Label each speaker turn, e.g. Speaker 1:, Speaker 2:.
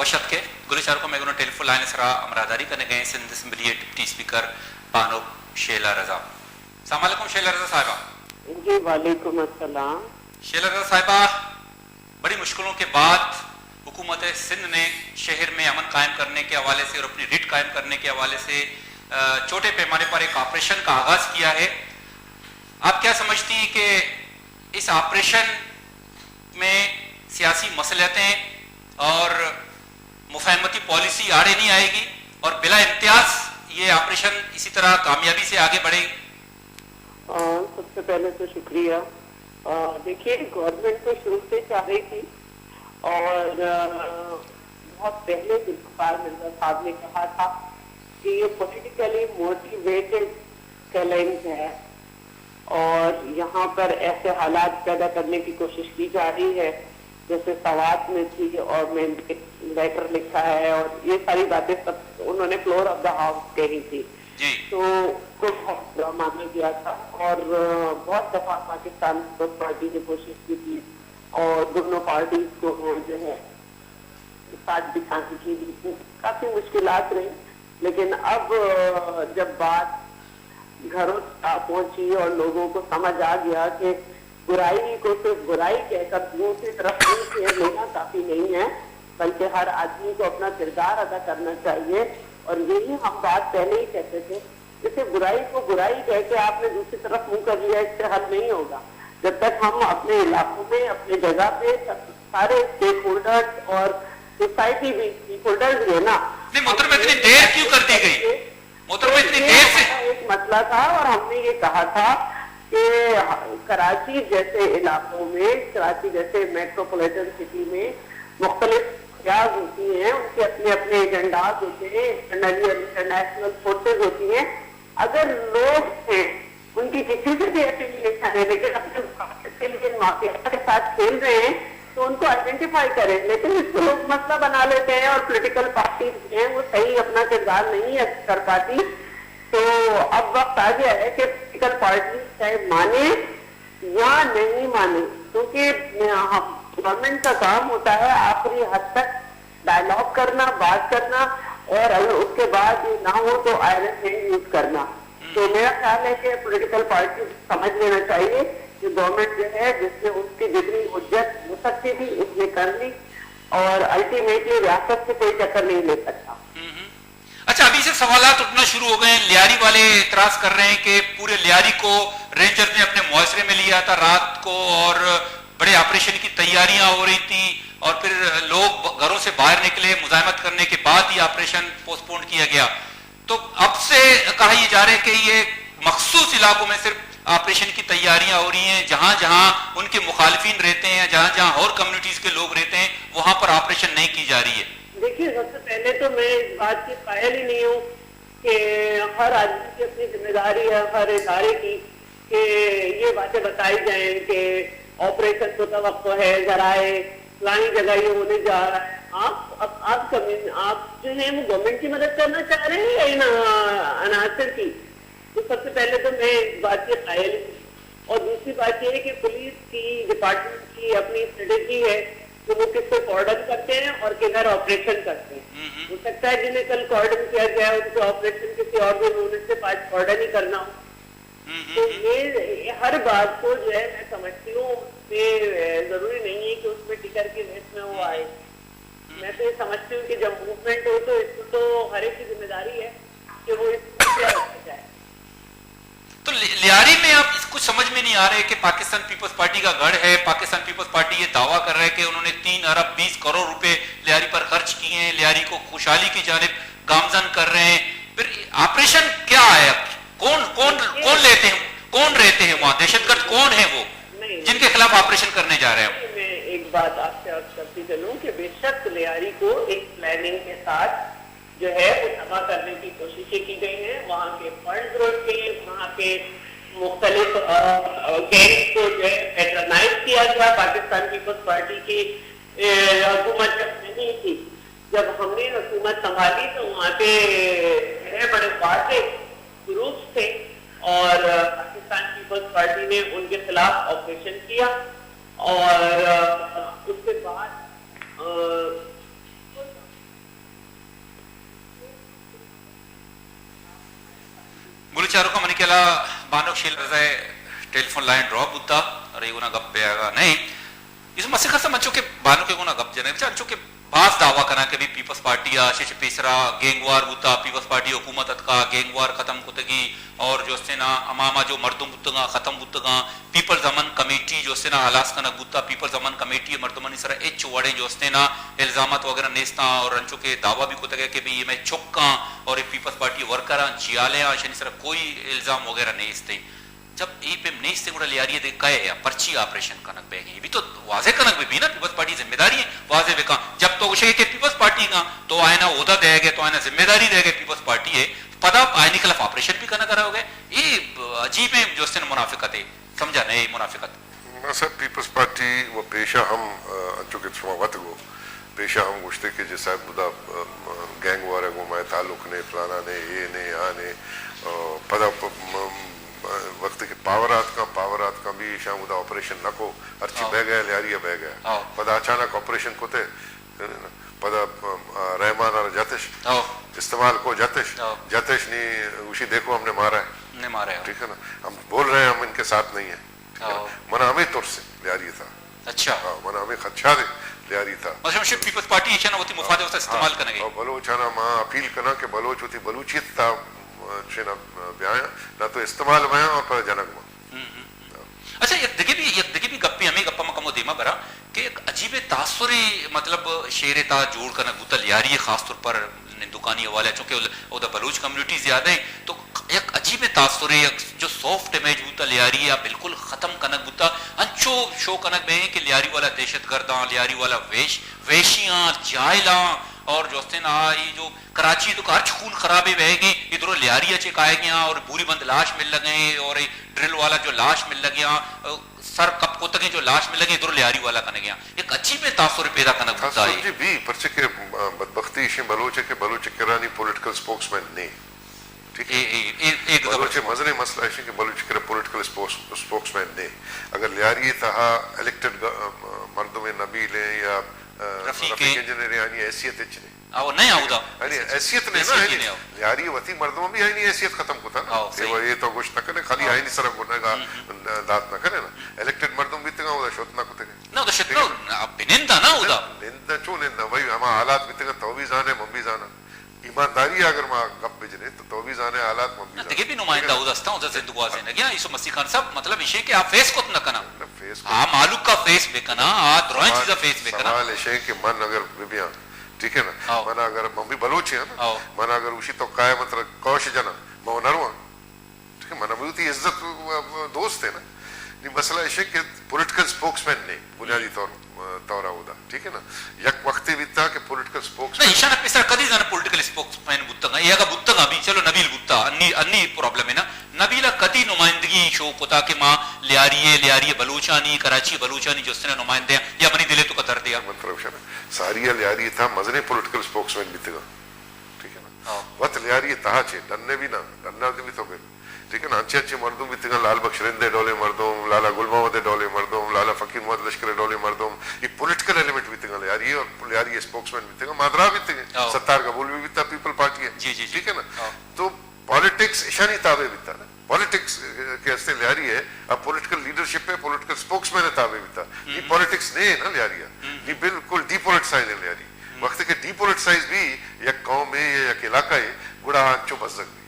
Speaker 1: Boşatke, Gulisarko Meguno Telefon Line Sara Amradari करने गए Sindh assembly deputy speaker Bano Shehla Raza. अस्सलाम वालेकुम शेला रजा साहिबा।
Speaker 2: जी वालेकुम अस्सलाम।
Speaker 1: शेला रजा साहिबा, बड़ी मुश्किलों के बाद हुकूमत सिंध ने शहर में अमन कायम करने के हवाले से और अपनी रिट कायम करने के हवाले से छोटे पैमाने पर एक ऑपरेशन का आगाज किया है। आप क्या समझती हैं कि इस ऑपरेशन में सियासी मसलियतें और मुफाहमती पॉलिसी आड़े नहीं आएगी और बिला इम्तियाज ये ऑपरेशन इसी तरह कामयाबी से आगे बढ़ेगी?
Speaker 2: सबसे पहले तो शुक्रिया। देखिए, गवर्नमेंट तो शुरू से चाह रही थी और बहुत पहले जुल्फ़िकार मिर्ज़ा साहब ने कहा था कि ये पॉलिटिकली मोटिवेटेड चैलेंज है और यहाँ पर ऐसे हालात पैदा करने की कोशिश की जा रही है जैसे सवात में थी और मैं लेटर लिखा है और ये सारी बातें सब उन्होंने फ्लोर ऑफ द हाउस कही थी। तो बहुत माना गया था और बहुत दफा पाकिस्तान पीपल्स पार्टी ने कोशिश की थी और दोनों पार्टीज को जो है साथ दिखाने की काफी मुश्किलात रही, लेकिन अब जब बात घरों तक पहुंची और लोगों को समझ आ गया कि बुराई को सिर्फ बुराई कहकर दूसरी तरफ फेर लेना काफी नहीं है, बल्कि हर आदमी को अपना किरदार अदा करना चाहिए। और यही हम बात पहले ही कहते थे, जैसे बुराई को बुराई कह के आपने दूसरी तरफ मुंह कर लिया, इससे हल नहीं होगा। जब तक हम अपने इलाकों में अपने जगह पे सारे स्टेक होल्डर्स और सोसाइटी भी स्टेक होल्डर्स है ना,
Speaker 1: मोहतरमा इतनी देर क्यों कर दी गई? मोहतरमा इतनी देर से
Speaker 2: एक मसला था और हमने ये कहा था कि कराची जैसे इलाकों में, कराची जैसे मेट्रोपॉलिटन सिटी में मुख्तलिफ ख्याल होती हैं, उनके अपने अपने एजेंडाज होते हैं, इंटरनेशनल फोर्सेज होती हैं। अगर लोग हैं उनकी किसी से भी एफिलिएशन है लेकिन अपने माफिया के साथ खेल रहे हैं तो उनको आइडेंटिफाई करें, लेकिन इसको लोग मसला बना लेते हैं और पॉलिटिकल पार्टीज हैं वो सही अपना किरदार नहीं है कर पाती। तो अब वक्त आ गया है कि पॉलिटिकल पार्टी चाहे माने या नहीं माने, क्योंकि गवर्नमेंट का काम होता है आखिरी हद तक डायलॉग करना, बात करना और अगर उसके बाद ना हो तो आयरन हैंड यूज करना। तो मेरा ख्याल है कि पॉलिटिकल पार्टी समझ लेना चाहिए कि गवर्नमेंट जो है जिसने उसकी जितनी उज्जत हो सकती थी उसने कर ली और अल्टीमेटली रियासत से कोई टक्कर नहीं ले सकता।
Speaker 1: अच्छा, अभी से सवालात उठना शुरू हो गए हैं। लियारी वाले इतराज कर रहे हैं कि पूरे लियारी को रेंजर ने अपने मुआसरे में लिया था रात को और बड़े ऑपरेशन की तैयारियां हो रही थी और फिर लोग घरों से बाहर निकले, मुजाहमत करने के बाद ही ऑपरेशन पोस्टपोन किया गया। तो अब से कहा यह जा रहा है कि ये मखसूस इलाकों में सिर्फ ऑपरेशन की तैयारियां हो रही हैं, जहां जहां उनके मुखालिफिन रहते हैं, जहां जहां और कम्युनिटीज के लोग रहते हैं वहां पर ऑपरेशन नहीं की जा रही है।
Speaker 2: देखिए, सबसे पहले तो मैं इस बात की कायल ही नहीं हूँ कि हर आदमी की अपनी जिम्मेदारी है हर इदारे की कि ये बातें बताई जाएं कि ऑपरेशन तो तवक्को है, जराए फलानी जगह ये होने जा रहा है। आप जो है वो गवर्नमेंट की मदद करना चाह रहे हैं या इन अनासर की? तो सबसे पहले तो मैं इस बात की कायल हूँ। और दूसरी बात ये है कि पुलिस की डिपार्टमेंट की अपनी स्ट्रेटेजी है तो वो किसको कॉर्डन करते हैं और किधर ऑपरेशन करते हैं। हो सकता है जिन्हें कल कॉर्डन किया गया है उनको ऑपरेशन किसी और भी यूनिट से आज कॉर्डन ही करना हो। तो ये हर बात को जो है मैं समझती हूँ जरूरी नहीं है कि उसमें टिकर की रेस में वो आए। मैं तो ये समझती हूँ कि जब मूवमेंट हो तो इसको तो हर एक की जिम्मेदारी है कि वो इसको रखा जाए।
Speaker 1: तो लियारी में आप कुछ समझ में नहीं आ रहे कि पाकिस्तान पीपल्स पार्टी का गढ़ है। पाकिस्तान पीपल्स पार्टी ये दावा कर रहा है कि उन्होंने 3 अरब 20 करोड़ रुपए लियारी पर खर्च किए हैं, लियारी को खुशहाली की जानिब गामजन कर रहे हैं। फिर ऑपरेशन क्या है? कौन कौन कौन लेते हैं, कौन रहते हैं वहां? दहशतगर्द कौन है वो जिनके खिलाफ ऑपरेशन करने जा रहे हैं?
Speaker 2: मैं एक बात आपसे अर्ज करती चलूं कि बेशक लियारी को एक प्लानिंग के साथ जो है वो जमा करने की कोशिशें की गई हैं। वहाँ के फंड रोके, वहाँ के मुख्तलिफ गैंग को जो है पैट्रनाइज किया गया। पाकिस्तान पीपल्स पार्टी की हुकूमत जब नहीं थी, जब हमने हुकूमत संभाली तो वहाँ पे बड़े बड़े ग्रुप थे और पाकिस्तान पीपल्स पार्टी ने उनके खिलाफ ऑपरेशन किया और उसके बाद
Speaker 1: Bulicharu ka manikela banok shil zai telephone line drop butta are guna gap pe aga nahi isu masih khasa mancho ke banok ke guna gap jane chancho ke बास दावा करा कि पीपल्स पार्टी आशीष पेसरा gang war बुता peoples party हुकूमत का gang war खत्म कुतगी और जो से ना अमामा जो मर्दुम बुतगा खत्म बुतगा पीपल्स अमन कमेटी जो से ना हलास कना बुता पीपल्स अमन कमेटी मर्दमन सरा एच वड़े जो से ना इल्जामत वगैरह नेस्ता और रंचो के दावा भी कुतगा कि भाई ये मैं चुक्का और ये पीपल्स पार्टी वर्कर जियाले शनि सरा कोई इल्जाम वगैरह नेस्ते जब ई पे नहीं से गुड़ा लिया रही है कहे या पर्ची ऑपरेशन कनक बेगी भी तो वाजे कनक भी ना पीपल्स पार्टी जिम्मेदारी है वाजे बेका जब तो उसे के पीपल्स पार्टी का तो आयना ओदा देगे तो आयना जिम्मेदारी देगे पीपल्स पार्टी है पदा आयने के खिलाफ ऑपरेशन भी करना करा होगे ये अजीब है जो से मुनाफिकत है समझा नहीं मुनाफिकत
Speaker 3: सब पीपल्स पार्टी वो पेशा हम चूंकि समावत को पेशा हम गुश्ते के जैसा बुदा गैंग वार को मैं ताल्लुक ने फलाना ने ये ने आने पदा वक्त के पावरात का भी शामुदा ऑपरेशन न को अर्ची बह गया लियारिया बह गया पदा अचानक ऑपरेशन को थे पदा रहमान और जातिश इस्तेमाल को जातिश ने उसी देखो हमने मारा है ठीक है ना हम बोल रहे हैं हम इनके साथ नहीं है मना हमें तौर से लियारी था
Speaker 1: अच्छा
Speaker 3: मना हमें खदशा दे लियारी था
Speaker 1: मतलब पीपल्स पार्टी इशाना होती मुफादे उसका इस्तेमाल करने
Speaker 3: और बलोचाना मां अपील करना कि बलोच होती बलूचियत था शेना ब्याया ना तो इस्तेमाल में और पर जनक में
Speaker 1: अच्छा एक देखिए भी गप्पी हमें गप्पा में कमो धीमा बरा कि एक अजीब तासुरी मतलब शेर ता जोड़ करना गुतल यारी है खास तौर पर दुकानी वाले चूंकि उधर बलूच कम्युनिटी ज्यादा है तो एक अजीब तासुरी जो सॉफ्ट इमेज बुता लियारी या बिल्कुल खत्म कनक बुता अंचो शो कनक में कि लियारी वाला दहशतगर्दा लियारी वाला वेशियां जायला और जो से ना ये जो कराची तो हर खून खराबे बहेगी इधर लियारी अच्छे खाए गया और पूरी बंद लाश मिल लगे और ड्रिल वाला जो लाश मिल लगे सर कप को तक जो लाश मिल लगे इधर लियारी वाला करने गया एक अच्छी में तासुर पैदा करना होता है
Speaker 3: जी भी परचे के बदबख्ती इशे बलोचे के रानी पॉलिटिकल स्पोक्समैन नहीं ठीक है एक बलोचे मजरे मसला इशे के बलोचे के पॉलिटिकल स्पोक्समैन नहीं अगर लियारी था इलेक्टेड मर्दों में नबील है या रफीक इंजीनियर यानी हैसियत इचने
Speaker 1: आओ नहीं आउदा
Speaker 3: यानी हैसियत ने ना यारी वती मर्दों में भी यानी हैसियत खत्म को था ना ये तो कुछ न करे खाली आईनी सरफ गुनेगा दात न करे ना इलेक्टेड मर्दों भी तंगा उदा शोतना को तंगे
Speaker 1: ना तो शतनो निंदा ना उदा
Speaker 3: निंदा चो निंदा भाई हम हालात भी तंगा तो भी जाने मम्मी जाना ईमानदारी अगर मां गप बिजने तो भी जाने हालात मम्मी
Speaker 1: देखिए भी नुमाइंदा उदा स्ता उदा से दुआ से न गया यीशु मसीह खान सब मतलब इशे के आप फेस को न कना आ मालूक का फेस बेकना आ द्रोंच का फेस बेकना
Speaker 3: सवाल इशे के मन अगर बिबिया ठीक है ना मना अगर मम्मी बलूच है ना मना अगर उसी तो काय मतलब कौश जना मौनरवा ठीक है मना भी इज्जत दोस्त है ना नहीं मसला इशे के पॉलिटिकल स्पोक्समैन ने बुनियादी तौर होता ठीक है ना यक वक्त भी था कि पॉलिटिकल स्पोक्समैन
Speaker 1: नहीं ईशान पिसर कदी जाना पॉलिटिकल स्पोक्समैन बुत्तगा यागा बुत्तगा भी चलो नबील बुत्ता अन्नी प्रॉब्लम है ना नबीला कदी नुमाइंदगी शो कोता के मां लियारी बलूचानी कराची बलूचानी जो उसने नुमाइंदे या मनी दिले तो कदर दिया
Speaker 3: मतलब सारिया लियारी था मजने पॉलिटिकल स्पोक्समैन भी थे ठीक है ना वत लियारी था छे डन्ने भी ना डन्ना भी तो ठीक है ना अच्छे मर्दों भी थे लाल बख्श रिंदे डोले मर्दों लाला गुल मोहम्मद डोले मर्दों लाला फकीर मोहम्मद लश्कर डोले मर्दों ये पॉलिटिकल एलिमेंट भी थे यारी और यारी स्पोक्समैन भी थे मादरा भी थे सत्तार कबूल भी था पीपल पार्टी है
Speaker 1: जी
Speaker 3: ठीक है ना तो पॉलिटिक्स ईशानी ताबे भी था ना पॉलिटिक्स के हस्ते लियारी है अब पॉलिटिकल लीडरशिप है पॉलिटिकल स्पोक्समैन है ताबे भी था ये पॉलिटिक्स नहीं है ना लियारिया ये बिल्कुल डीपोलिटिसाइज है लियारी वक्त के डीपोलिटिसाइज भी या कौम है या इलाका है गुड़ा आंचो बस सकती